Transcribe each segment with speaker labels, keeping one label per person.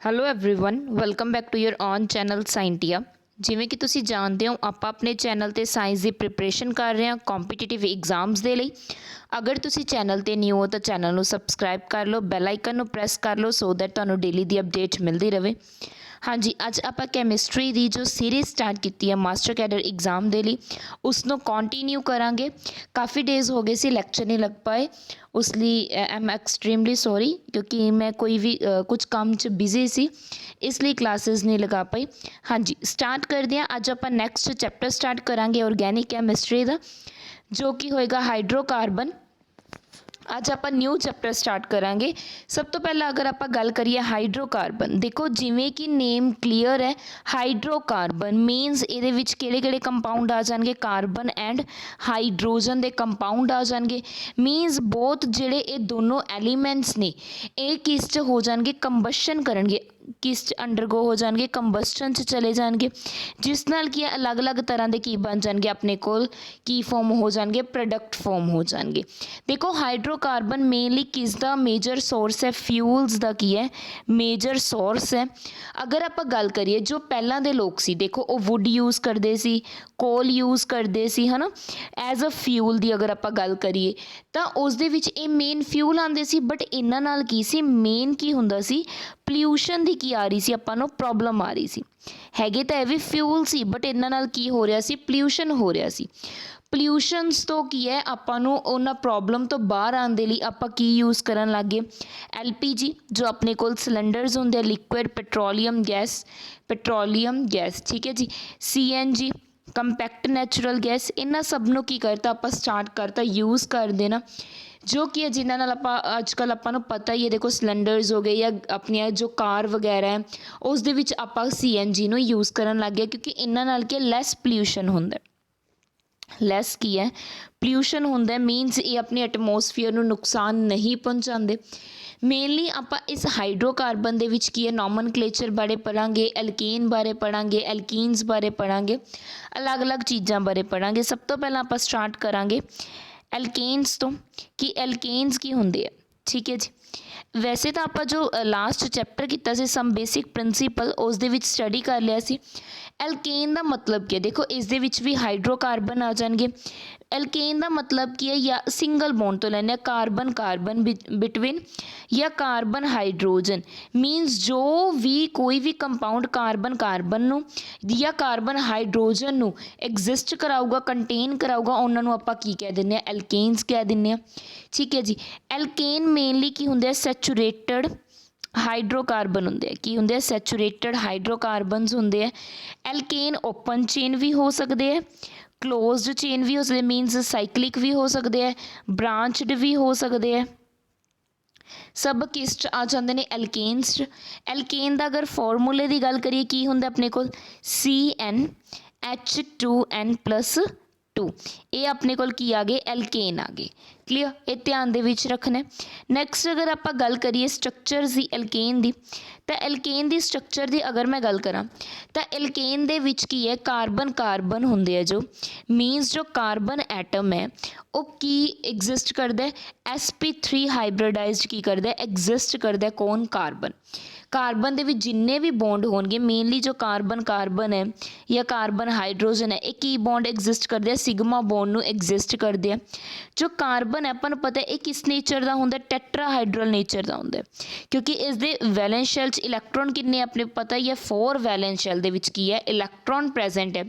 Speaker 1: Hello everyone welcome back to your own channel Scientia. ਜਿਵੇਂ ਕਿ ਤੁਸੀਂ ਜਾਣਦੇ ਹੋ ਆਪਾਂ ਆਪਣੇ ਚੈਨਲ ਤੇ ਸਾਇੰਸ ਦੀ ਪ੍ਰਿਪਰੇਸ਼ਨ ਕਰ ਰਹੇ ਹਾਂ ਕੰਪੀਟੀਟਿਵ ਐਗਜ਼ਾਮਸ ਦੇ ਲਈ। ਅਗਰ ਤੁਸੀਂ ਚੈਨਲ ਤੇ ਨਿਊ ਹੋ ਤਾਂ ਚੈਨਲ ਨੂੰ ਸਬਸਕ੍ਰਾਈਬ ਕਰ ਲਓ, ਬੈਲ ਆਈਕਨ ਨੂੰ ਪ੍ਰੈਸ ਕਰ ਲਓ ਸੋ ਦੈਟ ਤੁਹਾਨੂੰ ਡੇਲੀ ਦੀ ਅਪਡੇਟ ਮਿਲਦੀ ਰਹੇ। ਹਾਂਜੀ, ਅੱਜ ਆਪਾਂ ਕੈਮਿਸਟਰੀ ਦੀ ਜੋ ਸੀਰੀਜ਼ ਸਟਾਰਟ ਕੀਤੀ ਹੈ ਮਾਸਟਰ ਕੈਡਰ ਐਗਜ਼ਾਮ ਦੇ ਲਈ ਉਸ ਨੂੰ ਕੰਟੀਨਿਊ ਕਰਾਂਗੇ। ਕਾफ़ी ਡੇਜ਼ ਹੋ ਗਏ ਸੀ ਲੈਕਚਰ ਨਹੀਂ ਲੱਗ ਪਾਏ, ਉਸ ਲਈ ਐਮ ਐਕਸਟ੍ਰੀਮਲੀ ਸੌਰੀ ਕਿਉਂਕਿ ਮੈਂ ਕੋਈ ਵੀ ਕੁਝ ਕੰਮ 'ਚ ਬਿਜ਼ੀ ਸੀ ਇਸ ਲਈ ਕਲਾਸਿਸ ਨਹੀਂ ਲਗਾ ਪਾਈ। ਹਾਂਜੀ, ਸਟਾਰਟ ਕਰਦੇ ਹਾਂ। ਅੱਜ ਆਪਾਂ ਨੈਕਸਟ ਚੈਪਟਰ ਸਟਾਰਟ ਕਰਾਂਗੇ ਆਰਗੈਨਿਕ ਕੈਮਿਸਟਰੀ ਦਾ, ਜੋ ਕਿ ਹੋਏਗਾ ਹਾਈਡਰੋਕਾਰਬਨ। ਅੱਜ ਆਪਾਂ ਨਿਊ ਚੈਪਟਰ ਸਟਾਰਟ ਕਰਾਂਗੇ। ਸਭ ਤੋਂ ਪਹਿਲਾਂ ਅਗਰ ਆਪਾਂ ਗੱਲ ਕਰੀਏ ਹਾਈਡਰੋਕਾਰਬਨ, ਦੇਖੋ ਜਿਵੇਂ ਕਿ ਨੇਮ ਕਲੀਅਰ ਹੈ, ਹਾਈਡਰੋਕਾਰਬਨ ਮੀਨਸ ਇਹਦੇ ਵਿੱਚ ਕਿਹੜੇ ਕਿਹੜੇ ਕੰਪਾਊਂਡ ਆ ਜਾਣਗੇ, ਕਾਰਬਨ ਐਂਡ ਹਾਈਡਰੋਜਨ ਦੇ ਕੰਪਾਊਂਡ ਆ ਜਾਣਗੇ। ਮੀਨਸ ਬੋਥ ਜਿਹੜੇ ਇਹ ਦੋਨੋਂ ਐਲੀਮੈਂਟਸ ਨੇ ਇਹ ਕਿਸ 'ਚ ਹੋ ਜਾਣਗੇ, ਕੰਬਸ਼ਨ ਕਰਨਗੇ, ਕਿਸ 'ਚ ਅੰਡਰਗੋ ਹੋ ਜਾਣਗੇ, ਕੰਬਸਟਨ 'ਚ ਚਲੇ ਜਾਣਗੇ, ਜਿਸ ਨਾਲ ਕੀ ਹੈ ਅਲੱਗ-ਅਲੱਗ ਤਰ੍ਹਾਂ ਦੇ ਕੀ ਬਣ ਜਾਣਗੇ, ਆਪਣੇ ਕੋਲ ਕੀ ਫਾਰਮ ਹੋ ਜਾਣਗੇ, ਪ੍ਰੋਡਕਟ ਫਾਰਮ ਹੋ ਜਾਣਗੇ। ਦੇਖੋ ਹਾਈਡਰੋਕਾਰਬਨ ਮੇਨਲੀ ਕਿਸ ਦਾ ਮੇਜਰ ਸੋਰਸ ਹੈ, ਫਿਊਲਸ ਦਾ ਕੀ ਹੈ ਮੇਜਰ ਸੋਰਸ ਹੈ। ਅਗਰ ਆਪਾਂ ਗੱਲ ਕਰੀਏ ਜੋ ਪਹਿਲਾਂ ਦੇ ਲੋਕ ਸੀ, ਦੇਖੋ ਉਹ ਵੁੱਡ ਯੂਜ਼ ਕਰਦੇ ਸੀ, ਕੋਲ ਯੂਜ਼ ਕਰਦੇ ਸੀ, ਹੈ ਨਾ, ਐਜ਼ ਅ ਫਿਊਲ ਦੀ ਅਗਰ ਆਪਾਂ ਗੱਲ ਕਰੀਏ ਤਾਂ ਉਸ ਦੇ ਵਿੱਚ ਇਹ ਮੇਨ ਫਿਊਲ ਆਉਂਦੇ ਸੀ। ਬਟ ਇਹਨਾਂ ਨਾਲ ਕੀ ਸੀ, ਮੇਨ ਕੀ ਹੁੰਦਾ ਸੀ, ਪੋਲਿਊਸ਼ਨ ਦੀ ਕੀ ਆ ਰਹੀ ਸੀ, ਆਪਾਂ ਨੂੰ ਪ੍ਰੋਬਲਮ ਆ ਰਹੀ ਸੀ। ਹੈਗੇ ਤਾਂ ਇਹ ਵੀ ਫਿਊਲ ਸੀ ਬਟ ਇਹਨਾਂ ਨਾਲ ਕੀ ਹੋ ਰਿਹਾ ਸੀ, ਪੋਲਿਊਸ਼ਨ ਹੋ ਰਿਹਾ ਸੀ। ਪੋਲਿਊਸ਼ਨਸ ਤੋਂ ਕੀ ਹੈ ਆਪਾਂ ਨੂੰ ਉਹਨਾਂ ਪ੍ਰੋਬਲਮ ਤੋਂ ਬਾਹਰ ਆਉਣ ਦੇ ਲਈ ਆਪਾਂ ਕੀ ਯੂਜ਼ ਕਰਨ ਲੱਗ ਗਏ, LPG ਜੋ ਆਪਣੇ ਕੋਲ ਸਿਲੰਡਰਸ ਹੁੰਦੇ ਆ, ਲਿਕੁਇਡ ਪੈਟਰੋਲੀਅਮ ਗੈਸ, ਠੀਕ ਹੈ ਜੀ, CNG ਕੰਪੈਕਟ ਨੈਚੁਰਲ ਗੈਸ, ਇਹਨਾਂ ਸਭ ਨੂੰ ਕੀ ਕਰਤਾ ਆਪਾਂ ਸਟਾਰਟ ਕਰਤਾ ਯੂਜ਼ ਕਰ ਦੇਣਾ, ਜੋ ਕਿ ਹੈ ਜਿਨ੍ਹਾਂ ਨਾਲ ਆਪਾਂ ਅੱਜ ਕੱਲ੍ਹ ਆਪਾਂ ਨੂੰ ਪਤਾ ਹੀ ਹੈ। ਦੇਖੋ ਸਿਲੰਡਰਸ ਹੋ ਗਏ ਜਾਂ ਆਪਣੀਆਂ ਜੋ ਕਾਰ ਵਗੈਰਾ ਹੈ ਉਸ ਦੇ ਵਿੱਚ ਆਪਾਂ CNG ਨੂੰ ਯੂਜ਼ ਕਰਨ ਲੱਗ ਗਏ, ਕਿਉਂਕਿ ਇਹਨਾਂ ਨਾਲ ਕੀ ਲੈਸ ਪੋਲਿਊਸ਼ਨ ਹੁੰਦਾ, ਲੈਸ ਕੀ ਹੈ ਪੋਲਿਊਸ਼ਨ ਹੁੰਦਾ, ਮੀਨਸ ਇਹ ਆਪਣੇ ਐਟਮੋਸਫੀਅਰ ਨੂੰ ਨੁਕਸਾਨ ਨਹੀਂ ਪਹੁੰਚਾਉਂਦੇ। ਮੇਨਲੀ ਆਪਾਂ ਇਸ ਹਾਈਡਰੋਕਾਰਬਨ ਦੇ ਵਿੱਚ ਕੀ ਹੈ ਨੋਮਨਕਲੇਚਰ ਬਾਰੇ ਪੜ੍ਹਾਂਗੇ, ਐਲਕੇਨ ਬਾਰੇ ਪੜ੍ਹਾਂਗੇ, ਐਲਕੀਨਸ ਬਾਰੇ ਪੜ੍ਹਾਂਗੇ, ਅਲੱਗ-ਅਲੱਗ ਚੀਜ਼ਾਂ ਬਾਰੇ ਪੜ੍ਹਾਂਗੇ। ਸਭ ਤੋਂ ਪਹਿਲਾਂ ਆਪਾਂ ਸਟਾਰਟ ਕਰਾਂਗੇ ਐਲਕੇਨਸ ਤੋਂ ਕਿ ਐਲਕੇਨਸ ਕੀ ਹੁੰਦੇ ਆ, ਠੀਕ ਹੈ ਜੀ। ਵੈਸੇ ਤਾਂ ਆਪਾਂ ਜੋ ਲਾਸਟ ਚੈਪਟਰ ਕੀਤਾ ਸੀ ਸਮ ਬੇਸਿਕ ਪ੍ਰਿੰਸੀਪਲ ਉਸ ਦੇ ਵਿੱਚ ਸਟੱਡੀ ਕਰ ਲਿਆ ਸੀ। ਐਲਕੇਨ ਦਾ ਮਤਲਬ ਕੀ ਹੈ, ਦੇਖੋ ਇਸ ਦੇ ਵਿੱਚ ਵੀ ਹਾਈਡਰੋਕਾਰਬਨ ਆ ਜਾਣਗੇ। ਐਲਕੇਨ ਦਾ ਮਤਲਬ ਕੀ ਹੈ, ਜਾਂ ਸਿੰਗਲ ਬੌਂਡ ਤੋਂ ਲੈਂਦੇ ਹਾਂ, ਕਾਰਬਨ ਕਾਰਬਨ ਬਿਟਵੀਨ ਜਾਂ ਕਾਰਬਨ ਹਾਈਡਰੋਜਨ, ਮੀਨਸ ਜੋ ਵੀ ਕੋਈ ਵੀ ਕੰਪਾਊਂਡ ਕਾਰਬਨ ਕਾਰਬਨ ਨੂੰ ਜਾਂ ਕਾਰਬਨ ਹਾਈਡਰੋਜਨ ਨੂੰ ਐਗਜ਼ਿਸਟ ਕਰਾਊਗਾ, ਕੰਟੇਨ ਕਰਾਊਗਾ, ਉਹਨਾਂ ਨੂੰ ਆਪਾਂ ਕੀ ਕਹਿ ਦਿੰਦੇ ਹਾਂ, ਐਲਕੇਨਸ ਕਹਿ ਦਿੰਦੇ ਹਾਂ, ਠੀਕ ਹੈ ਜੀ। ਐਲਕੇਨ ਮੇਨਲੀ ਕੀ ਹੁੰਦੇ ਆ, ਸੈਚੂਰੇਟਡ ਹਾਈਡਰੋਕਾਰਬਨ ਹੁੰਦੇ ਆ, ਕੀ ਹੁੰਦੇ ਆ, ਸੈਚੂਰੇਟਡ ਹਾਈਡਰੋਕਾਰਬਨਸ ਹੁੰਦੇ ਆ। ਐਲਕੇਨ ਓਪਨ ਚੇਨ ਵੀ ਹੋ ਸਕਦੇ ਹੈ, ਕਲੋਜ਼ਡ ਚੇਨ ਵੀ ਹੋ ਸਕਦੇ, ਮੀਨਸ ਸਾਈਕਲਿਕ ਵੀ ਹੋ ਸਕਦੇ ਹੈ, ਬ੍ਰਾਂਚਡ ਵੀ ਹੋ ਸਕਦੇ ਹੈ, ਸਭ ਕਿਸ 'ਚ ਆ ਜਾਂਦੇ ਨੇ, ਐਲਕੇਨਸ 'ਚ। ਐਲਕੇਨ ਦਾ ਅਗਰ ਫਾਰਮੂਲੇ ਦੀ ਗੱਲ ਕਰੀਏ ਕੀ ਹੁੰਦਾ ਆਪਣੇ ਕੋਲ, CnH2n+2, ਇਹ ਆਪਣੇ ਕੋਲ ਕੀ ਆ ਗਏ, ਐਲਕੇਨ ਆ ਗਏ। ਕਲੀਅਰ, ਇਹ ਧਿਆਨ ਦੇ ਵਿੱਚ ਰੱਖਣਾ। ਨੈਕਸਟ ਅਗਰ ਆਪਾਂ ਗੱਲ ਕਰੀਏ ਸਟਰਕਚਰਸ ਦੀ ਐਲਕੇਨ ਦੀ, ਤਾਂ ਐਲਕੇਨ ਦੀ ਸਟਰਕਚਰ ਦੀ ਅਗਰ ਮੈਂ ਗੱਲ ਕਰਾਂ ਤਾਂ ਐਲਕੇਨ ਦੇ ਵਿੱਚ ਕੀ ਹੈ, ਕਾਰਬਨ ਕਾਰਬਨ ਹੁੰਦੇ ਆ, ਜੋ ਮੀਨਸ ਜੋ ਕਾਰਬਨ ਐਟਮ ਹੈ ਉਹ ਕੀ ਐਗਜ਼ਿਸਟ ਕਰਦਾ ਹੈ, sp3 ਹਾਈਬ੍ਰਿਡਾਈਜ਼ਡ ਕੀ ਕਰਦਾ, ਐਗਜ਼ਿਸਟ ਕਰਦਾ, ਕੌਣ, ਕਾਰਬਨ। ਕਾਰਬਨ ਦੇ ਵਿੱਚ ਜਿੰਨੇ ਵੀ ਬੌਂਡ ਹੋਣਗੇ, ਮੇਨਲੀ ਜੋ ਕਾਰਬਨ ਕਾਰਬਨ ਹੈ ਜਾਂ ਕਾਰਬਨ ਹਾਈਡਰੋਜਨ ਹੈ, ਇਹ ਕੀ ਬੌਂਡ ਐਗਜ਼ਿਸਟ ਕਰਦੇ ਆ, ਸਿਗਮਾ ਬੌਂਡ ਨੂੰ ਐਗਜ਼ਿਸਟ ਕਰਦੇ ਆ। ਜੋ ਕਾਰਬਨ ਹੈ ਆਪਾਂ ਨੂੰ ਪਤਾ ਇਹ ਕਿਸ ਨੇਚਰ ਦਾ ਹੁੰਦਾ, ਟੈਟਰਾਹਾਈਡਰਲ ਨੇਚਰ ਦਾ ਹੁੰਦਾ, ਕਿਉਂਕਿ ਇਸ ਦੇ ਵੈਲੈਂਸ ਸ਼ੈਲ 'ਚ ਇਲੈਕਟ੍ਰੋਨ ਕਿੰਨੇ ਆਪਣੇ ਪਤਾ ਹੀ ਹੈ, 4 ਵੈਲੈਂਸ ਸ਼ੈਲ ਦੇ ਵਿੱਚ ਕੀ ਹੈ, ਇਲੈਕਟ੍ਰੋਨ ਪ੍ਰੈਜ਼ੈਂਟ ਹੈ।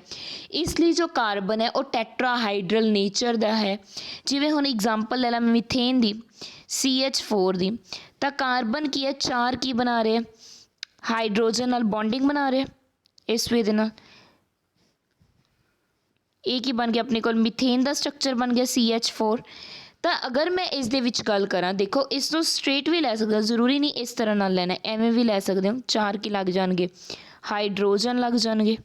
Speaker 1: ਇਸ ਲਈ ਜੋ ਕਾਰਬਨ ਹੈ ਉਹ ਟੈਟਰਾਹਾਈਡਰਲ ਨੇਚਰ ਦਾ ਹੈ। ਜਿਵੇਂ ਹੁਣ ਐਗਜ਼ਾਮਪਲ ਲੈ ਲਾ ਮਿਥੇਨ ਦੀ, CH4 ਦੀ, ਤਾਂ ਕਾਰਬਨ ਕੀ ਹੈ, 4 ਕੀ ਬਣਾ ਰਹੇ, ਹਾਈਡਰੋਜਨ ਨਾਲ ਬੌਂਡਿੰਗ ਬਣਾ ਰਹੇ ਇਸ ਵੇ ਦੇ ਨਾਲ, ਇਹ ਕੀ ਬਣ ਗਿਆ ਆਪਣੇ ਕੋਲ, ਮਿਥੇਨ ਦਾ ਸਟਰਕਚਰ ਬਣ ਗਿਆ CH4। ਤਾਂ ਅਗਰ ਮੈਂ ਇਸ ਦੇ ਵਿੱਚ ਗੱਲ ਕਰਾਂ, ਦੇਖੋ ਇਸ ਨੂੰ ਸਟ੍ਰੇਟ ਵੀ ਲੈ ਸਕਦਾ, ਜ਼ਰੂਰੀ ਨਹੀਂ ਇਸ ਤਰ੍ਹਾਂ ਨਾਲ ਲੈਣਾ, ਐਵੇਂ ਵੀ ਲੈ ਸਕਦੇ ਹੋ, 4 ਕੀ ਲੱਗ ਜਾਣਗੇ, ਹਾਈਡਰੋਜਨ ਲੱਗ ਜਾਣਗੇ,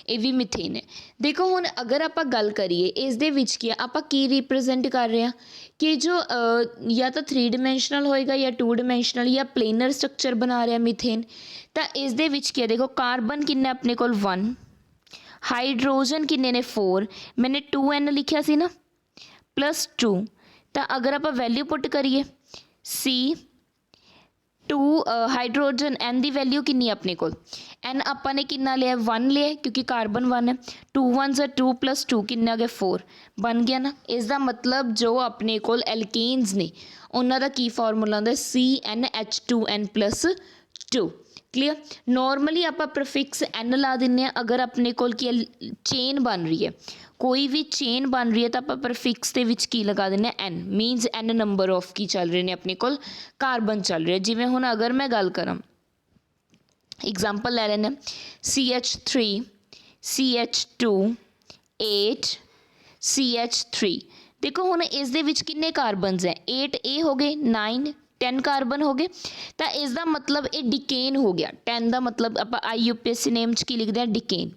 Speaker 1: ਇਹ ਵੀ ਮਿਥੇਨ ਹੈ। ਦੇਖੋ ਹੁਣ ਅਗਰ ਆਪਾਂ ਗੱਲ ਕਰੀਏ ਇਸ ਦੇ ਵਿੱਚ ਕੀ ਆਪਾਂ ਕੀ ਰਿਪਰੈਜ਼ੈਂਟ ਕਰ ਰਹੇ ਹਾਂ, ਕਿ ਜੋ ਜਾਂ ਤਾਂ 3 ਡਾਇਮੈਂਸ਼ਨਲ ਹੋਏਗਾ ਜਾਂ 2 ਡਾਇਮੈਂਸ਼ਨਲ ਜਾਂ ਪਲੇਨਰ ਸਟਰਕਚਰ ਬਣਾ ਰਿਹਾ ਮਿਥੇਨ। ਤਾਂ ਇਸ ਦੇ ਵਿੱਚ ਕੀ ਹੈ, ਦੇਖੋ ਕਾਰਬਨ ਕਿੰਨਾ ਆਪਣੇ ਕੋਲ 1, ਹਾਈਡਰੋਜਨ ਕਿੰਨੇ ਨੇ 4, ਮੈंने 2n ਲਿਖਿਆ ਸੀ ਨਾ, +2, ਤਾਂ ਅਗਰ ਆਪਾਂ ਵੈਲਿਊ ਪੁੱਟ ਕਰੀਏ C टू हाइड्रोजन एन की वैल्यू कितनी अपने को एन आपां ने कितना लिया 1 लिया क्योंकि कार्बन 1 है 2 1 ज़ा 2 + 2 कितना गया 4 बन गया ना। इसका मतलब जो अपने को एल्केन्स ने उन्हों का की फॉर्मूला होंगे CnH2n+2 क्लीयर। नॉर्मली आप प्रफिक्स एन ला दें अगर अपने को चेन बन रही है कोई भी चेन बन रही है तो आप प्रफिक्स के विच की लगा दें N minus N number of की चल रहे हैं अपने को कार्बन चल रहे जिमें हुण अगर मैं गल करा एग्जाम्पल ले लें CH3 CH2 8 CH3 देखो हुण इस दे विच किन्ने कार्बनस है 8 ए हो गए 9 10 कार्बन हो गए तो इसका मतलब ये डिकेन हो गया 10 का मतलब आप IUPAC नेम च की लिखते हैं डिकेन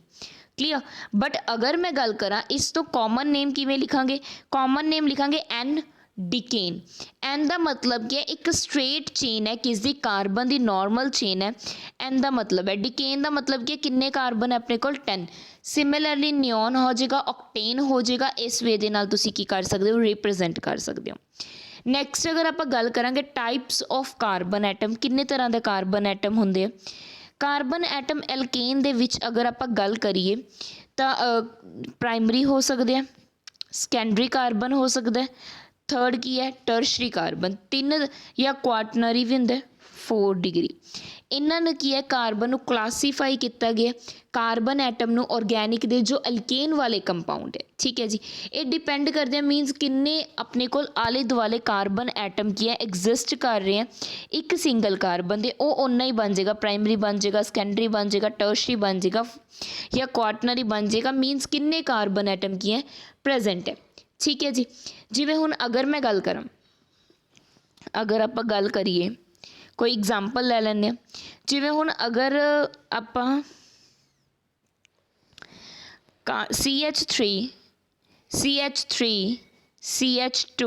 Speaker 1: क्लीयर। बट अगर मैं गल करा इस तो कॉमन नेम किवें लिखांगे कॉमन नेम लिखांगे एन डिकेन एन का मतलब क्या है एक स्ट्रेट चेन है किसकी कार्बन की नॉर्मल चेन है एन का मतलब है डिकेन का मतलब क्या किन्ने कार्बन है अपने को 10 सिमिलरली नियॉन हो जाएगा ऑक्टेन हो जाएगा इस वे दे नाल तुसी की कर सकते हो रिप्रजेंट कर सकते हो। नैक्सट अगर आप गल करांगे टाइप्स ऑफ कार्बन एटम किन्ने तरह के कार्बन एटम होंगे कार्बन एटम एल्केन दे विच अगर आप गल करिए तो प्राइमरी हो सकते हैं सैकेंडरी कार्बन हो सकता है थर्ड की है टर्शरी कार्बन 3 या क्वाटनरी भी होंगे 4 डिग्री इन्होंने की है कार्बन को क्लासीफाई किया गया कार्बन एटम नो ऑर्गैनिक दे जो अल्केन वाले कंपाउंड है ठीक है जी। ये डिपेंड करते हैं मीनस किन्ने अपने को आले दुआले कार्बन एटम की है एग्जिस्ट कर रहे हैं एक सिंगल कार्बन दे वो उन्ना ही बन जाएगा प्राइमरी बन जाएगा सैकेंडरी बन जाएगा टर्शरी बन जाएगा या क्वाटनरी बन जाएगा मीनस किन्ने कार्बन एटम की है प्रेजेंट है ठीक है जी। जिवें हुण अगर मैं गल करा अगर आप गल करिए कोई एग्जाम्पल ले लें जिवें हुण अगर आप CH3 CH3 CH2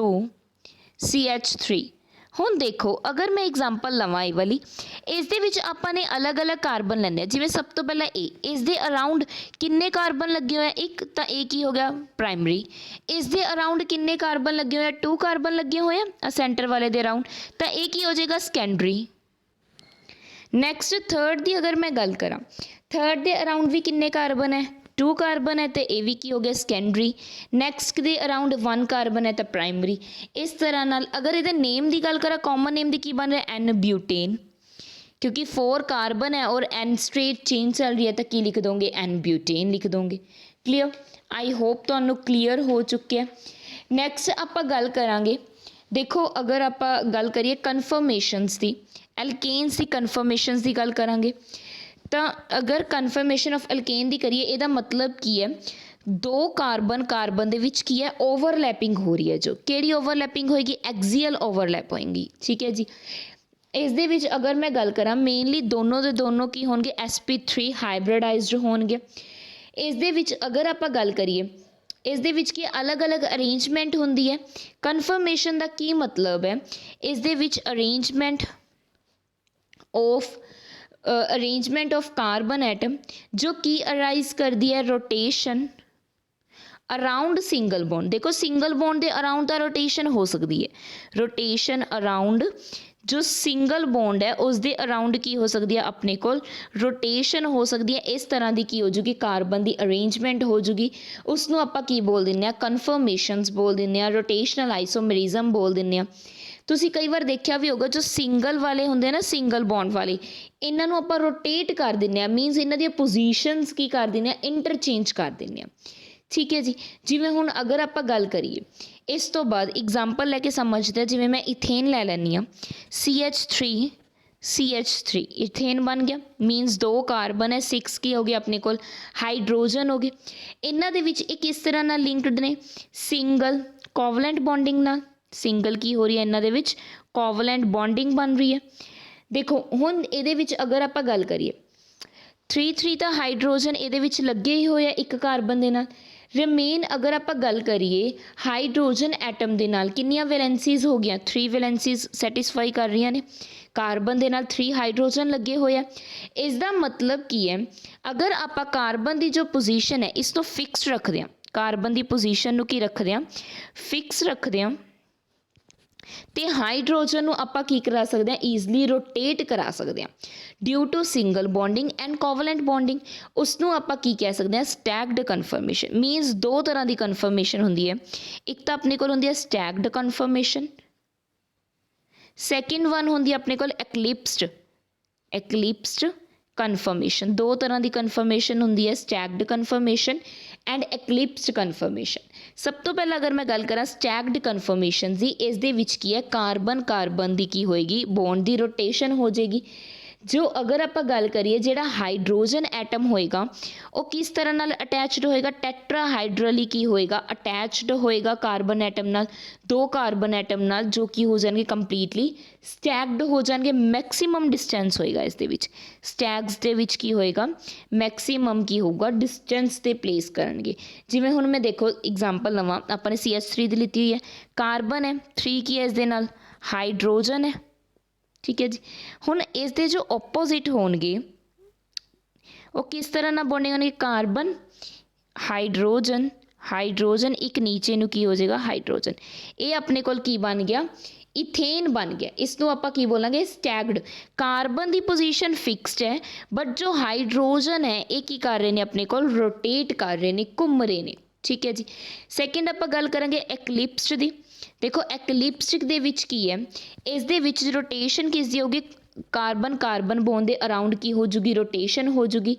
Speaker 1: CH3 हुण देखो अगर मैं एग्जाम्पल लवां ये वाली इस दे विच आपां ने अलग अलग कार्बन लैने जिवें सब तो पहला ए इस दे अराउंड किन्ने कार्बन लगे हुए एक तो ए की हो गया प्राइमरी इस दे अराउंड किन्ने कार्बन लगे हुए 2 कार्बन लगे हुए हैं सेंटर वाले दे अराउंड तो ए की हो जाएगा सैकेंडरी। नैक्सट थर्ड की अगर मैं गल करा थर्ड के अराउंड भी किन्ने कार्बन है 2 कार्बन है तो ये भी की हो गया सैकेंडरी। नैक्सट के अराउंड 1 कार्बन है तो प्राइमरी। इस तरह नाल अगर ये नेम की गल करा कॉमन नेम की बन रहा है एन ब्यूटेन क्योंकि 4 कार्बन है और एन स्ट्रेट चेन चल रही है तो की लिख दोगे एन ब्यूटेन लिख दोगे क्लीयर। आई होप तो क्लीयर हो चुके हैं। नैक्सट आप गल करांगे देखो अगर आप गल करिए कन्फर्मेशनस की एल्केन्स की कन्फर्मेशनस की गल करांगे तो अगर कन्फर्मेशन ऑफ एल्केन की करिए ਇਹਦਾ मतलब की है 2 कार्बन कार्बन ਦੇ ਵਿੱਚ की है ओवरलैपिंग हो रही है जो ਕਿਹੜੀ ओवरलैपिंग होएगी एक्सियल ओवरलैप होएगी ठीक है जी। इस दे विच अगर मैं गल करा मेनली दोनों के दोनों की होंगे sp3 हाइब्रिडाइज्ड होंगे। इस दे विच अगर आप गल करिए इस दे विच की अलग अलग अरेंजमेंट होंदी है। कन्फर्मेशन का की मतलब है इस दे विच अरेंजमेंट ऑफ कार्बन एटम जो कि अराइज कर दी है रोटेशन अराउंड सिंगल बॉन्ड। देखो सिंगल बॉन्ड के अराउंड तो रोटेशन हो सकती है रोटेशन अराउंड जो सिंगल बॉन्ड है उस दे अराउंड की हो सकती है अपने को रोटेशन हो सकती है इस तरह की की हो जूगी कार्बन की अरेंजमेंट हो जूगी उसनों आपां की बोल दिंदे कन्फर्मेशनस बोल दिंदे रोटेशनल आइसोमरिज्म बोल दिंदे। तुसी कई बार देखा भी होगा जो सिंगल वाले होंगे ना सिंगल बॉन्ड वाले इन्हों आप रोटेट कर दें मीनस इन्हों दी पोजीशनस की कर दें इंटरचेंज कर दें ठीक है जी। जिवें हुण अगर आप गल करिए इस तो बाद एग्जाम्पल लैके समझते हैं जिवें मैं इथेन लै लैनी हाँ CH3 इथेन बन गया मीनस 2 कार्बन है 6 की हो गया अपने को हाइड्रोजन हो गए इन्हां दे विच एक इस तरह नाल लिंकड ने सिंगल कोवलेंट बॉन्डिंग नाल सिंगल की हो रही है इन्हां दे विच कोवलेंट बॉन्डिंग बन रही है। देखो हुण इहदे विच अगर आप गल करिए 3 तो हाइड्रोजन इहदे विच लगे ही होया एक कार्बन दे नाल रिमेन अगर आप गल करिए हाइड्रोजन एटम दे नाल कितनियां वैलेंसीज हो गई 3 वैलेंसीज सैटिस्फाई कर रही ने कार्बन दे नाल 3 हाइड्रोजन लगे हुए। इसका मतलब की है अगर आप कार्बन की जो पोजीशन है इस तो फिक्स रखते हैं कार्बन की पोजीशन की रखते हैं फिक्स रखते हैं ਤੇ ਹਾਈਡਰੋਜਨ ਨੂੰ ਆਪਾਂ ਕੀ ਕਰਾ ਸਕਦੇ ਹਾਂ, ਈਜ਼ਲੀ ਰੋਟੇਟ ਕਰਾ ਸਕਦੇ ਹਾਂ due to single bonding and covalent bonding. ਉਸ ਨੂੰ ਆਪਾਂ ਕੀ ਕਹਿ ਸਕਦੇ ਹਾਂ, ਸਟੈਗਡ ਕਨਫਰਮੇਸ਼ਨ। ਮੀਨਸ ਦੋ ਤਰ੍ਹਾਂ ਦੀ ਕਨਫਰਮੇਸ਼ਨ ਹੁੰਦੀ ਹੈ, ਇੱਕ ਤਾਂ ਆਪਣੇ ਕੋਲ ਹੁੰਦੀ ਹੈ ਸਟੈਗਡ ਕਨਫਰਮੇਸ਼ਨ, ਸੈਕਿੰਡ ਵਨ ਹੁੰਦੀ ਹੈ ਆਪਣੇ ਕੋਲ ਐਕਲਿਪਸਡ ਕਨਫਰਮੇਸ਼ਨ। ਦੋ ਤਰ੍ਹਾਂ ਦੀ ਕਨਫਰਮੇਸ਼ਨ ਹੁੰਦੀ ਹੈ, ਸਟੈਗਡ ਕਨਫਰਮੇਸ਼ਨ ਐਂਡ ਐਕਲਿਪਸਡ ਕਨਫਰਮੇਸ਼ਨ। ਸਭ ਤੋਂ ਪਹਿਲਾਂ ਅਗਰ ਮੈਂ ਗੱਲ ਕਰਾਂ ਸਟੈਗਡ ਕਨਫਰਮੇਸ਼ਨ ਦੀ, ਇਸ ਦੇ ਵਿੱਚ ਕੀ ਹੈ, ਕਾਰਬਨ ਕਾਰਬਨ ਦੀ ਕੀ ਹੋਏਗੀ, ਬੌਂਡ ਦੀ ਰੋਟੇਸ਼ਨ ਹੋ ਜਾਏਗੀ। ਜੋ ਅਗਰ ਆਪਾਂ ਗੱਲ ਕਰੀਏ ਜਿਹੜਾ ਹਾਈਡਰੋਜਨ ਐਟਮ ਹੋਏਗਾ ਉਹ ਕਿਸ ਤਰ੍ਹਾਂ ਨਾਲ ਅਟੈਚਡ ਹੋਏਗਾ, ਟੈਟਰਾਹਾਈਡਰਲੀ ਕੀ ਹੋਏਗਾ, ਅਟੈਚਡ ਹੋਏਗਾ ਕਾਰਬਨ ਐਟਮ ਨਾਲ, ਦੋ ਕਾਰਬਨ ਐਟਮ ਨਾਲ, ਜੋ ਕਿ ਹੋ ਜਾਣਗੇ ਕੰਪਲੀਟਲੀ ਸਟੈਗਡ ਹੋ ਜਾਣਗੇ। ਮੈਕਸਿਮਮ ਡਿਸਟੈਂਸ ਹੋਏਗਾ ਇਸ ਦੇ ਵਿੱਚ, ਸਟੈਗਸ ਦੇ ਵਿੱਚ ਕੀ ਹੋਏਗਾ, ਮੈਕਸਿਮਮ ਕੀ ਹੋਊਗਾ, ਡਿਸਟੈਂਸ 'ਤੇ ਪਲੇਸ ਕਰਨਗੇ। ਜਿਵੇਂ ਹੁਣ ਮੈਂ ਦੇਖੋ ਐਗਜ਼ਾਮਪਲ ਲਵਾਂ, ਆਪਾਂ ਨੇ CH3 ਦੀ ਲਿੱਤੀ ਹੋਈ ਹੈ, ਕਾਰਬਨ ਹੈ, 3 ਕੀ ਹੈ ਇਸ ਦੇ ਨਾਲ, ਹਾਈਡਰੋਜਨ ਹੈ, ਠੀਕ ਹੈ ਜੀ। ਹੁਣ ਇਸ ਦੇ ਜੋ ਓਪੋਜ਼ਿਟ ਹੋਣਗੇ ਉਹ ਕਿਸ ਤਰ੍ਹਾਂ ਨਾਲ ਬੌਂਡਿੰਗ ਹੋਣਗੇ, ਕਾਰਬਨ ਹਾਈਡਰੋਜਨ ਇੱਕ ਨੀਚੇ ਨੂੰ ਕੀ ਹੋ ਜਾਏਗਾ, ਹਾਈਡਰੋਜਨ। ਇਹ ਆਪਣੇ ਕੋਲ ਕੀ ਬਣ ਗਿਆ, ਇਥੇਨ ਬਣ ਗਿਆ। ਇਸ ਨੂੰ ਆਪਾਂ ਕੀ ਬੋਲਾਂਗੇ, ਸਟੈਗਡ। ਕਾਰਬਨ ਦੀ ਪੋਜੀਸ਼ਨ ਫਿਕਸਡ ਹੈ, ਬਟ ਜੋ ਹਾਈਡਰੋਜਨ ਹੈ ਇਹ ਕੀ ਕਰ ਰਹੇ ਨੇ, ਆਪਣੇ ਕੋਲ ਰੋਟੇਟ ਕਰ ਰਹੇ ਨੇ, ਘੁੰਮ ਰਹੇ ਨੇ, ਠੀਕ ਹੈ ਜੀ। ਸੈਕਿੰਡ ਆਪਾਂ ਗੱਲ ਕਰਾਂਗੇ ਐਕਲਿਪਸਡ ਦੀ। ਦੇਖੋ ਐਕਲਿਪਸਡ ਦੇ ਵਿੱਚ ਕੀ ਹੈ, ਇਸ ਦੇ ਵਿੱਚ ਰੋਟੇਸ਼ਨ ਕਿਸ ਦੀ ਹੋਗੀ, ਕਾਰਬਨ ਕਾਰਬਨ ਬੌਂਡ ਦੇ ਅਰਾਊਂਡ ਕੀ ਹੋ ਜੂਗੀ, ਰੋਟੇਸ਼ਨ ਹੋ ਜੂਗੀ।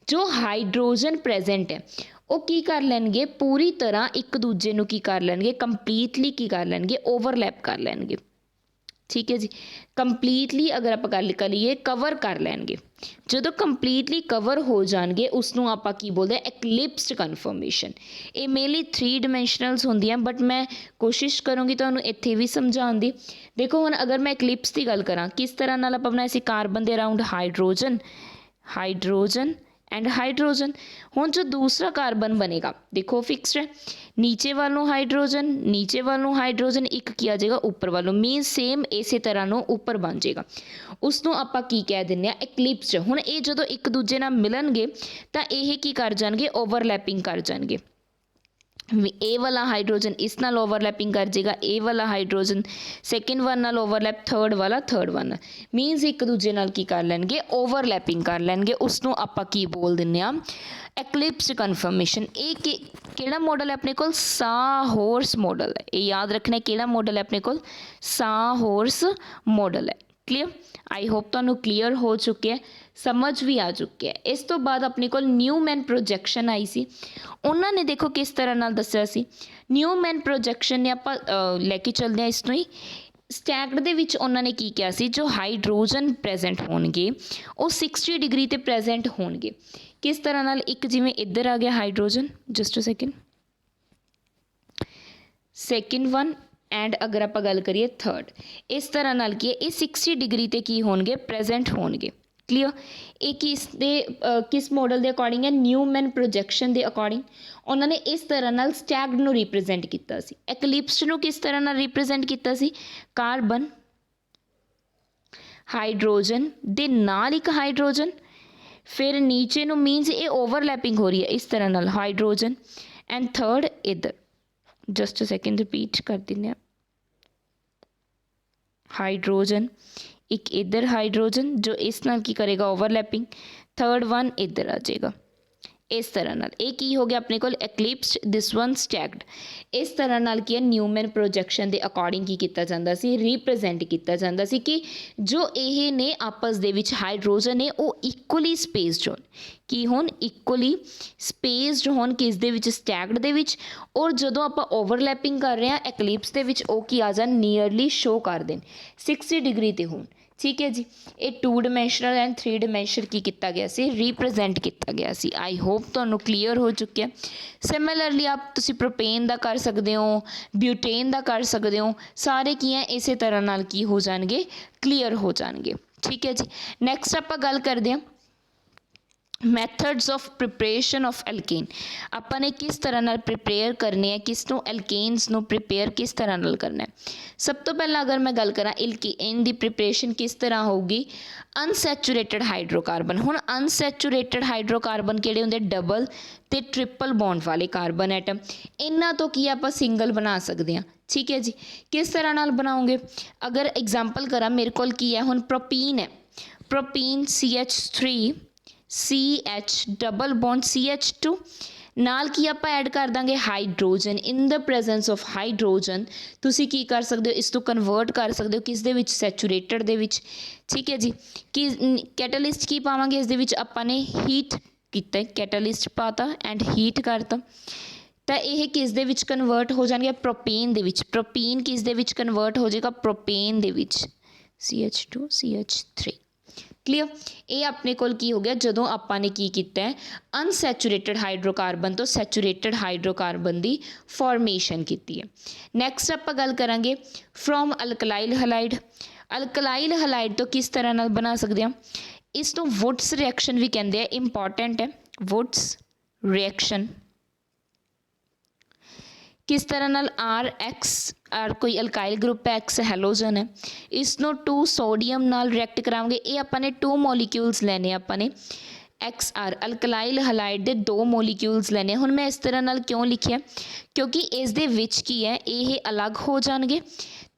Speaker 1: ਜੋ ਹਾਈਡਰੋਜਨ ਪ੍ਰੈਜ਼ੈਂਟ ਹੈ ਉਹ ਕੀ ਕਰ ਲੈਣਗੇ, ਪੂਰੀ ਤਰ੍ਹਾਂ ਇੱਕ ਦੂਜੇ ਨੂੰ ਕੀ ਕਰ ਲੈਣਗੇ, ਕੰਪਲੀਟਲੀ ਕੀ ਕਰ ਲੈਣਗੇ, ਓਵਰਲੈਪ ਕਰ ਲੈਣਗੇ, ਠੀਕ ਹੈ ਜੀ। ਕੰਪਲੀਟਲੀ ਅਗਰ ਆਪਾਂ ਗੱਲ ਕਰੀਏ ਕਵਰ ਕਰ ਲੈਣਗੇ। ਜਦੋਂ ਕੰਪਲੀਟਲੀ ਕਵਰ ਹੋ ਜਾਣਗੇ ਉਸ ਨੂੰ ਆਪਾਂ ਕੀ ਬੋਲਦੇ ਹਾਂ, ਐਕਲਿਪਸਡ ਕਨਫਰਮੇਸ਼ਨ। ਇਹ ਮੇਨਲੀ 3 ਡਾਇਮੈਂਸ਼ਨਲਸ ਹੁੰਦੀਆਂ, ਬਟ ਮੈਂ ਕੋਸ਼ਿਸ਼ ਕਰੂੰਗੀ ਤੁਹਾਨੂੰ ਇੱਥੇ ਵੀ ਸਮਝਾਉਣ ਦੀ। ਦੇਖੋ ਹੁਣ ਅਗਰ ਮੈਂ ਐਕਲਿਪਸ ਦੀ ਗੱਲ ਕਰਾਂ, ਕਿਸ ਤਰ੍ਹਾਂ ਨਾਲ ਆਪਾਂ ਬਣਾਇਆ ਸੀ, ਕਾਰਬਨ ਦੇ ਅਰਾਊਂਡ ਹਾਈਡਰੋਜਨ ਐਂਡ ਹਾਈਡਰੋਜਨ। ਹੁਣ ਜੋ ਦੂਸਰਾ ਕਾਰਬਨ ਬਣੇਗਾ ਦੇਖੋ ਫਿਕਸਡ ਹੈ, ਨੀਚੇ ਵੱਲ ਨੂੰ ਹਾਈਡਰੋਜਨ ਇੱਕ ਕੀ ਆ ਜਾਏਗਾ, ਉੱਪਰ ਵੱਲ ਨੂੰ, ਮੀਨਸ ਸੇਮ ਇਸੇ ਤਰ੍ਹਾਂ ਨੂੰ ਉੱਪਰ ਬਣ ਜਾਏਗਾ। ਉਸ ਨੂੰ ਆਪਾਂ ਕੀ ਕਹਿ ਦਿੰਦੇ ਹਾਂ, ਐਕਲਿਪਸਡ। ਹੁਣ ਇਹ ਜਦੋਂ ਇੱਕ ਦੂਜੇ ਨਾਲ ਮਿਲਣਗੇ ਤਾਂ ਇਹ ਕੀ ਕਰ ਜਾਣਗੇ, ਓਵਰਲੈਪਿੰਗ ਕਰ ਜਾਣਗੇ। ਇਹ ਵਾਲਾ ਹਾਈਡਰੋਜਨ ਇਸ ਨਾਲ ਓਵਰਲੈਪਿੰਗ ਕਰ ਜਾਏਗਾ, ਇਹ ਵਾਲਾ ਹਾਈਡਰੋਜਨ ਸੈਕਿੰਡ ਵਨ ਨਾਲ ਓਵਰਲੈਪ, ਥਰਡ ਵਾਲਾ ਥਰਡ ਵਨ, ਮੀਨਸ ਇੱਕ ਦੂਜੇ ਨਾਲ ਕੀ ਕਰ ਲੈਣਗੇ, ਓਵਰਲੈਪਿੰਗ ਕਰ ਲੈਣਗੇ। ਉਸ ਨੂੰ ਆਪਾਂ ਕੀ ਬੋਲ ਦਿੰਦੇ ਹਾਂ, ਐਕਲਿਪਸਡ ਕਨਫਰਮੇਸ਼ਨ। ਇਹ ਕਿਹੜਾ ਮਾਡਲ ਹੈ ਆਪਣੇ ਕੋਲ, ਸਾਹੋਰਸ ਮਾਡਲ ਹੈ। ਇਹ ਯਾਦ ਰੱਖਣਾ ਕਿਹੜਾ ਮਾਡਲ ਹੈ ਆਪਣੇ ਕੋਲ, ਸਾਹੋਰਸ ਮਾਡਲ ਹੈ। ਕਲੀਅਰ, ਆਈ ਹੋਪ ਤੁਹਾਨੂੰ ਕਲੀਅਰ ਹੋ ਚੁੱਕਿਆ, ਸਮਝ ਵੀ ਆ ਚੁੱਕਿਆ। ਇਸ ਤੋਂ ਬਾਅਦ ਆਪਣੇ ਕੋਲ ਨਿਊਮੈਨ ਪ੍ਰੋਜੈਕਸ਼ਨ ਆਈ ਸੀ। ਉਹਨਾਂ ਨੇ ਦੇਖੋ ਕਿਸ ਤਰ੍ਹਾਂ ਨਾਲ ਦੱਸਿਆ ਸੀ, ਨਿਊਮੈਨ ਪ੍ਰੋਜੈਕਸ਼ਨ ਨੇ ਆਪਾਂ ਲੈ ਕੇ ਚੱਲਦੇ ਹਾਂ ਇਸ ਨੂੰ ਹੀ। ਸਟੈਗਡ ਦੇ ਵਿੱਚ ਉਹਨਾਂ ਨੇ ਕੀ ਕਿਹਾ ਸੀ, ਜੋ ਹਾਈਡਰੋਜਨ ਪ੍ਰੈਜ਼ੈਂਟ ਹੋਣਗੇ ਉਹ 60 ਡਿਗਰੀ 'ਤੇ ਪ੍ਰੈਜ਼ੈਂਟ ਹੋਣਗੇ। ਕਿਸ ਤਰ੍ਹਾਂ ਨਾਲ, ਇੱਕ ਜਿਵੇਂ ਇੱਧਰ ਆ ਗਿਆ hydrogen, just a second one and ਅਗਰ ਆਪਾਂ ਗੱਲ ਕਰੀਏ ਥਰਡ, ਇਸ ਤਰ੍ਹਾਂ ਨਾਲ ਕੀ ਹੈ, ਇਹ 60 ਡਿਗਰੀ 'ਤੇ ਕੀ ਹੋਣਗੇ, ਪ੍ਰੈਜ਼ੈਂਟ ਹੋਣਗੇ। ਕਲੀਅਰ, ਇਹ ਕਿਸ ਮਾਡਲ ਦੇ ਅਕੋਰਡਿੰਗ ਹੈ, ਨਿਊਮੈਨ ਪ੍ਰੋਜੈਕਸ਼ਨ ਦੇ ਅਕੋਰਡਿੰਗ ਉਹਨਾਂ ਨੇ ਇਸ ਤਰ੍ਹਾਂ ਨਾਲ ਸਟੈਗਡ ਨੂੰ ਰਿਪਰੈਜ਼ੈਂਟ ਕੀਤਾ ਸੀ। ਐਕਲਿਪਸਡ ਨੂੰ ਕਿਸ ਤਰ੍ਹਾਂ ਨਾਲ ਰਿਪਰੈਜ਼ੈਂਟ ਕੀਤਾ ਸੀ, ਕਾਰਬਨ ਹਾਈਡਰੋਜਨ ਦੇ ਨਾਲ ਇੱਕ ਹਾਈਡਰੋਜਨ, ਫਿਰ ਨੀਚੇ ਨੂੰ, ਮੀਨਸ ਇਹ ਓਵਰਲੈਪਿੰਗ ਹੋ ਰਹੀ ਹੈ ਇਸ ਤਰ੍ਹਾਂ ਨਾਲ, ਹਾਈਡਰੋਜਨ ਐਂਡ ਥਰਡ ਇੱਧਰ, ਜਸਟ ਅ ਸੈਕਿੰਡ ਰਿਪੀਟ ਕਰ ਦਿੰਦੇ ਹਾਂ, ਹਾਈਡਰੋਜਨ ਇੱਕ ਇੱਧਰ ਹਾਈਡਰੋਜਨ ਜੋ ਇਸ ਨਾਲ ਕੀ ਕਰੇਗਾ, ਓਵਰਲੈਪਿੰਗ, ਥਰਡ ਵਨ ਇੱਧਰ ਆ ਜਾਏਗਾ ਇਸ ਤਰ੍ਹਾਂ ਨਾਲ। ਇਹ ਕੀ ਹੋ ਗਿਆ ਆਪਣੇ ਕੋਲ, ਐਕਲਿਪਸਡ, ਦਿਸ ਵਨ ਸਟੈਗਡ। ਇਸ ਤਰ੍ਹਾਂ ਨਾਲ ਕੀ ਹੈ, ਨਿਊਮੈਨ ਪ੍ਰੋਜੈਕਸ਼ਨ ਦੇ ਅਕੋਰਡਿੰਗ ਕੀ ਕੀਤਾ ਜਾਂਦਾ ਸੀ, ਰਿਪਰੈਜ਼ੈਂਟ ਕੀਤਾ ਜਾਂਦਾ ਸੀ ਕਿ ਜੋ ਇਹ ਨੇ ਆਪਸ ਦੇ ਵਿੱਚ ਹਾਈਡਰੋਜਨ ਨੇ ਉਹ ਇਕੁਅਲੀ ਸਪੇਸਡ ਹੋਣ, ਕੀ ਹੋਣ, ਇਕੁਅਲੀ ਸਪੇਸਡ ਹੋਣ, ਕਿਸ ਦੇ ਵਿੱਚ, ਸਟੈਗਡ ਦੇ ਵਿੱਚ। ਔਰ ਜਦੋਂ ਆਪਾਂ ਓਵਰਲੈਪਿੰਗ ਕਰ ਰਹੇ ਹਾਂ ਐਕਲਿਪਸ ਦੇ ਵਿੱਚ, ਉਹ ਕੀ ਆ ਜਾਣ, ਨੀਅਰਲੀ ਸ਼ੋ ਕਰ ਦੇਣ, 60 ਡਿਗਰੀ 'ਤੇ ਹੋਣ, ਠੀਕ ਹੈ ਜੀ। ਇਹ 2 ਡਾਇਮੈਂਸ਼ਨਲ ਐਂਡ 3 ਡਾਇਮੈਂਸ਼ਨਲ ਕੀ ਕੀਤਾ ਗਿਆ ਸੀ, ਰਿਪਰੈਜ਼ੈਂਟ ਕੀਤਾ ਗਿਆ ਸੀ। ਆਈ ਹੋਪ ਤੁਹਾਨੂੰ ਕਲੀਅਰ ਹੋ ਚੁੱਕਿਆ। ਸਿਮਿਲਰਲੀ ਆਪ ਤੁਸੀਂ ਪ੍ਰੋਪੇਨ ਦਾ ਕਰ ਸਕਦੇ ਹੋ, ਬਿਊਟੇਨ ਦਾ ਕਰ ਸਕਦੇ ਹੋ, ਸਾਰੇ ਕੀ ਹੈ ਇਸੇ ਤਰ੍ਹਾਂ ਨਾਲ ਕੀ ਹੋ ਜਾਣਗੇ, ਕਲੀਅਰ ਹੋ ਜਾਣਗੇ, ਠੀਕ ਹੈ ਜੀ। ਨੈਕਸਟ ਆਪਾਂ ਗੱਲ ਕਰਦੇ ਹਾਂ ਮੈਥਡਸ ਆਫ ਪ੍ਰੀਪਰੇਸ਼ਨ ਆਫ ਐਲਕੇਨ। ਆਪਾਂ ਨੇ ਕਿਸ ਤਰ੍ਹਾਂ ਨਾਲ ਪ੍ਰੀਪੇਅਰ ਕਰਨੇ ਹੈ, ਕਿਸ ਨੂੰ, ਐਲਕੇਨਸ ਨੂੰ ਪ੍ਰੀਪੇਅਰ ਕਿਸ ਤਰ੍ਹਾਂ ਨਾਲ ਕਰਨਾ ਹੈ। ਸਭ ਤੋਂ ਪਹਿਲਾਂ ਅਗਰ ਮੈਂ ਗੱਲ ਕਰਾਂ ਐਲਕੇਨ ਦੀ ਪ੍ਰੀਪਰੇਸ਼ਨ ਕਿਸ ਤਰ੍ਹਾਂ ਹੋਊਗੀ, ਅਨਸੈਚੂਰੇਟਡ ਹਾਈਡਰੋਕਾਰਬਨ। ਹੁਣ ਅਨਸੈਚੂਰੇਟਡ ਹਾਈਡਰੋਕਾਰਬਨ ਕਿਹੜੇ ਹੁੰਦੇ, ਡਬਲ ਤੇ ਟ੍ਰਿਪਲ ਬੌਂਡ ਵਾਲੇ ਕਾਰਬਨ ਐਟਮ। ਇਹਨਾਂ ਤੋਂ ਕੀ ਆਪਾਂ ਸਿੰਗਲ ਬਣਾ ਸਕਦੇ ਹਾਂ, ठीक है जी। किस तरह नाल बनाओगे, अगर एग्जाम्पल करा मेरे को की है हुण प्रोपीन है, propene CH3 CH double bond CH2 नाल की आप ऐड कर देंगे hydrogen, in the presence of hydrogen तुसी की कर सकते हो, इस तो कन्वर्ट कर सकते हो किस दे विच, सैचुरेटेड दे विच। ठीक है जी। कि कैटालिस्ट की पावांगे इस दे विच, आपां ने हीट किया, कैटालिस्ट पाता एंड हीट करता, तो यह किस दे विच कन्वर्ट हो जाएंगे, प्रोपेन दे विच। प्रोपीन किस दे विच कन्वर्ट हो जाएगा, प्रोपेन दे विच, CH2 CH3। क्लीयर। ये अपने कोल की हो गया जदों आपां ने की कीता है, अनसैचुरेटेड हाइड्रोकार्बन तो सैचुरेटेड हाइड्रोकार्बन की फॉर्मेशन की है। नैक्सट आप गल करांगे फ्रॉम अल्कलाइल हलाइड। अल्कलाइल हलाइड तो किस तरह नाल बना सकते हैं, इस तो वुड्स रिएक्शन भी कहते हैं, इंपॉर्टेंट है वुड्स रिएक्शन। किस तरह नाल आर कोई अल्काइल ग्रुप है, X हैलोजन है, इसनों 2 सोडियम नाल रिएक्ट करावांगे, ये आपां ने 2 मॉलिक्यूल्स लेने, आपां ने XR अल्कलाइल हलाइड दे 2 मॉलिक्यूल्स लेने। हुण मैं इस तरह नाल क्यों लिखिया, क्योंकि इस दे विच की है ये अलग हो जाएंगे,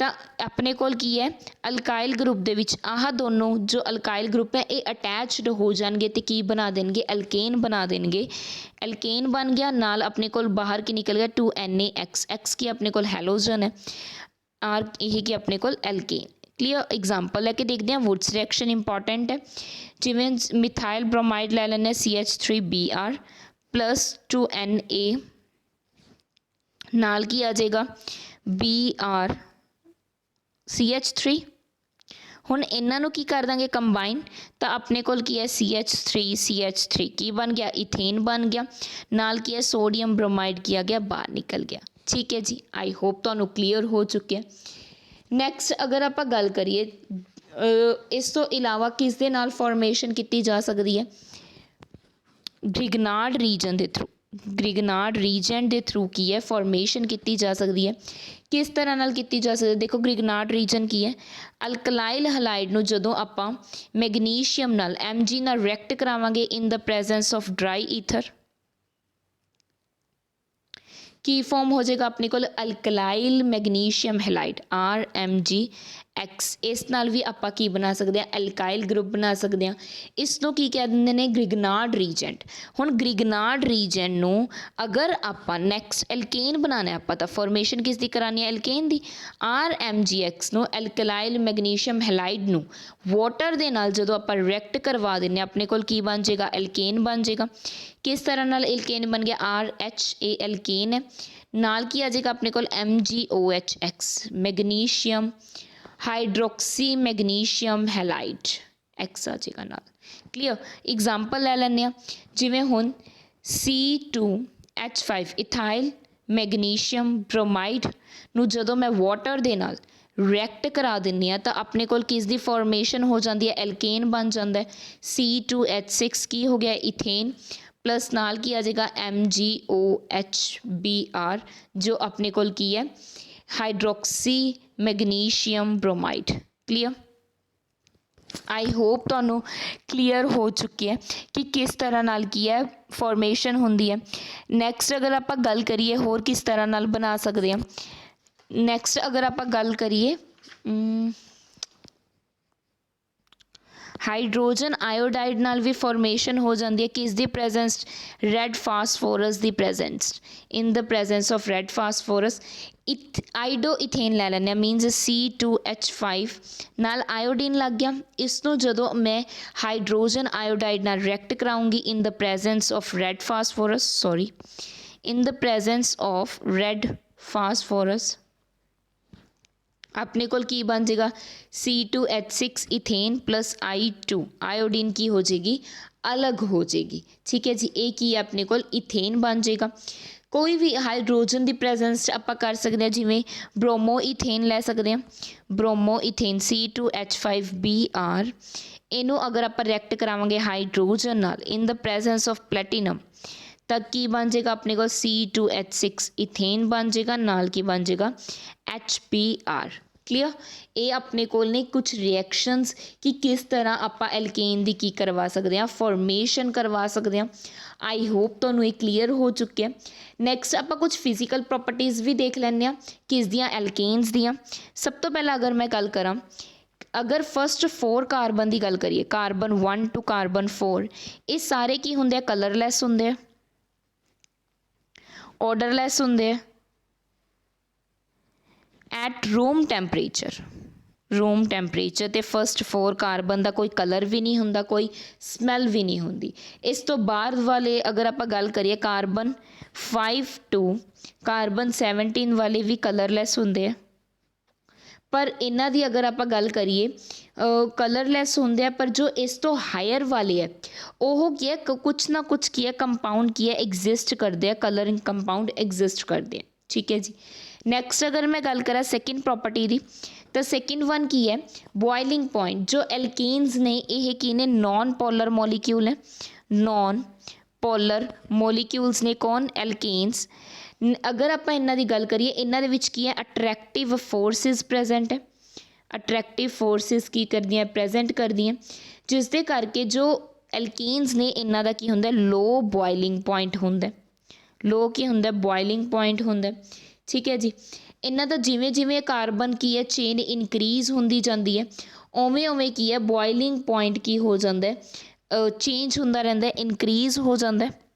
Speaker 1: तो अपने कोल की है अल्काइल ग्रुप दे विच आह दोनों जो अल्काइल ग्रुप है ये अटैचड हो जाएंगे तो की बना देंगे, अल्केन बना देंगे। अल्केन बन गया, नाल अपने कोल बाहर की निकल गया 2NaX, X की अपने कोल हैलोजन है, आर यही की अपने कोल एल्केन। क्लीयर। एग्जाम्पल लैके देखते हैं, वुड्स रिएक्शन इंपॉर्टेंट है, जिमें मिथाइल ब्रोमाइड ले लेने CH3Br प्लस 2Na नाल की आ जाएगा Br CH3। हुण इन्हां नूं की कर देंगे कंबाइन, तो अपने कोल की है CH3 की बन गया, इथेन बन गया, नाल की है सोडियम ब्रोमाइड किया गया, बाहर निकल गया। ठीक है जी। आई होप तुहानूं क्लीयर हो चुके हैं। नैक्सट अगर आप गल करिए इस तो इलावा किस दे नाल फॉर्मेशन की जा सकती है, ग्रिगनार्ड रीजन के थ्रू, ग्रिगनार्ड रीजन के थ्रू की है फॉर्मेशन की जा सकती है। किस तरह नाल की जा सकती है, देखो ग्रिगनार्ड रीजन की है, अल्कलाइल हलाइड नूं जदों आपां मैगनीशियम नाल Mg नाल रिएक्ट करावांगे in the presence of dry ether, की फॉर्म हो जाएगा अपने को अल्कलाइल मैगनीशियम हैलाइड RMgX। इस नाल भी आपां की बना सकते हैं, अल्काइल ग्रुप बना सकते हैं। इसनों की कह देंगे ने ग्रिगनार्ड रीजेंट। हुण ग्रिगनार्ड रीजेंट नूं अगर आपां नैक्सट एल्केन बनाना है, आपां तां फॉर्मेशन किस दी करानी है, एल्केन दी। RMgX नूं अल्कलाइल मैगनीशियम हैलाइड नूं वाटर दे नाल जदों आपां रिएक्ट करवा देने, अपने कोल की बन जाएगा, एल्केन बन जाएगा। किस तरह नाल एल्केन बन गया, RHA एल्केन है, नाल की आ जाएगा अपने कोल MgOHX magnesium hydroxy magnesium halide, X आ जाएगा नाल। क्लीयर। एग्जाम्पल ले लैने, जिवें हुण C2H5 इथाइल मैगनीशियम ब्रोमाइड नूं जदों मैं वाटर दे नाल रिएक्ट करा दिंदी हाँ, तो अपने कोल किस दी फॉर्मेशन हो जाती है, एल्केन बन जाता है। C2H6 की हो गया इथेन, प्लस नाल की आ जाएगा MgOHBr जो अपने कोल की है hydroxy magnesium bromide. Clear. I hope तुहानूं क्लीयर हो चुके हैं कि किस तरह नाल की है फॉर्मेशन होंदी है। नैक्सट अगर आप गल करिए होर किस तरह नाल बना सकते हैं, नैक्सट अगर आप गल करिए हाइड्रोजन आयोडाइड नाल भी फॉर्मेशन हो जाती है, किस the presence, red phosphorus the presence, in the presence of red phosphorus आइडो ethane ले लेने, मीनस C2H5 नाल आयोडीन लग गया। इसनों जदों मैं हाइड्रोजन आयोडाइड नाल रिएक्ट कराऊंगी in the presence of red phosphorus, sorry in the presence of red phosphorus, अपने कोल की बन जाएगा C2H6 ethane plus I2 iodine की हो जाएगी अलग हो जाएगी। ठीक है जी। एक ही अपने कोल इथेन बन जाएगा। कोई भी हाइड्रोजन की प्रेजेंस आप कर सकते हैं, जिमें ब्रोमो इथेन ले सकते हैं, ब्रोमो इथेन C2H5Br इनू अगर आप रिएक्ट करावांगे हाइड्रोजन नाल इन द प्रेजेंस ऑफ प्लैटिनम, तक की बन जाएगा अपने को C2H6 इथेन बन जाएगा, नाल की बन जाएगा HBr। क्लीयर। ये अपने कोल ने कुछ रिएक्शनस कि किस तरह आप एल्केन की की करवा सकते हैं, फॉर्मेशन करवा सकते हैं। आई होप तुहानूं ये क्लीयर हो चुके। नैक्सट आप कुछ फिजिकल प्रॉपर्टीज़ भी देख लैंदे किस दियाँ, एल्केन्स दियाँ। सब तो पहला अगर मैं गल करा, अगर फस्ट 4 कार्बन की गल करिए, कार्बन 1 टू कार्बन 4, ये सारे की होंगे कलरलैस होंगे, ऑर्डरलैस होंगे एट रूम टैंपरेचर तो फस्ट 4 कार्बन का कोई कलर भी नहीं होंदा, कोई स्मैल भी नहीं होंदी। इस तो बाद वाले अगर आप गल करिए कार्बन 5 टू कार्बन 17 वाले भी कलरलैस होंगे, पर इन्हां दी अगर आप गल करिए कलरलैस होंगे हैं, पर जो इस तो हायर वाले है वह की है कुछ ना कुछ की है कंपाउंड की है एग्जिस्ट करते हैं, कलरिंग कंपाउंड एग्जिस्ट करते हैं। ठीक है जी। नैक्सट अगर मैं गल करा सैकेंड प्रॉपर्टी की, तो सैकेंड वन की है बॉइलिंग पॉइंट। जो एल्केन्स ने यह की ने नॉन पोलर मॉलिक्यूल है, नॉन पोलर मॉलिक्यूल्स ने कौन, एल्केन्स। अगर आप इन्हां दी गल करिए, इन्हां दे विच की है अट्रैक्टिव फोर्सिस प्रेजेंट है, अट्रैक्टिव फोर्सिस की कर दियाँ, प्रेजेंट कर दियाँ, जिस दे करके जो एल्केन्स ने इन्हां दा की हुंदा लो बॉइलिंग पॉइंट हुंदा, लो की हुंदा बॉइलिंग पॉइंट हुंदा। ठीक है जी। इन्हां दा जिवें जिवें कार्बन की है चेन इनक्रीज़ होंदी जाती है, उवें उवें की है बॉइलिंग पॉइंट की हो जाता है, चेंज होंदा रहिंदा है, इनक्रीज़ हो जाता है।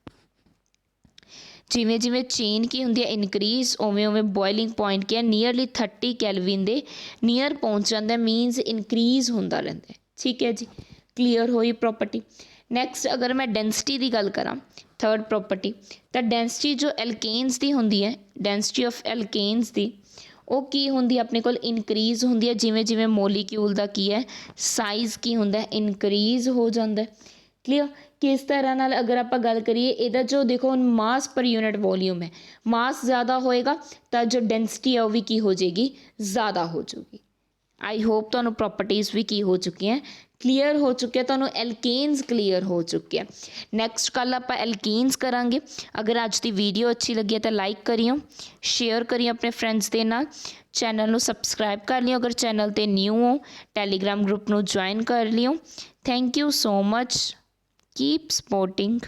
Speaker 1: जिमें जिमें चेन की होंदी है इनक्रीज़, उवें उवें बॉइलिंग पॉइंट की है नियरली 30 कैलविन के नियर पहुँच जाता है, मीनस इनक्रीज़ होंदा रहिंदा है। ठीक है जी, क्लीयर होई प्रॉपर्टी। नैक्सट अगर मैं डेंसिटी की गल करा, थर्ड प्रॉपर्टी, तो डेंसिटी जो एल्केन्स की होंदी है, डेंसिटी ऑफ एल्केन्स की वो की होंदी अपने कोल इनक्रीज़ होंदी है, जिमें जिमें मोलीक्यूल का की है साइज़ की होंदा है इनक्रीज़ हो जाता है। क्लीयर। किस तरह नाल अगर आप गल करिए इहदा जो देखो मास पर यूनिट वॉल्यूम है, मास ज़्यादा होएगा तो जो डेंसिटी है वह भी की हो जाएगी, ज़्यादा हो जाएगी। आई होप तुहानू प्रॉपर्टीज़ भी की हो चुकी हैं, क्लीयर हो चुके हैं, तुहानू एल्केन्स क्लीयर हो चुके हैं। नैक्सट कल आप एल्केन्स करांगे। अगर अज की वीडियो अच्छी लगी है तो लाइक करियो, शेयर करियो अपने फ्रेंड्स के नाल, चैनल नू सबसक्राइब कर लियो, अगर चैनल ते न्यू हो टैलीग्राम ग्रुप नू ज्वाइन कर लियो। Thank you so much, keep supporting.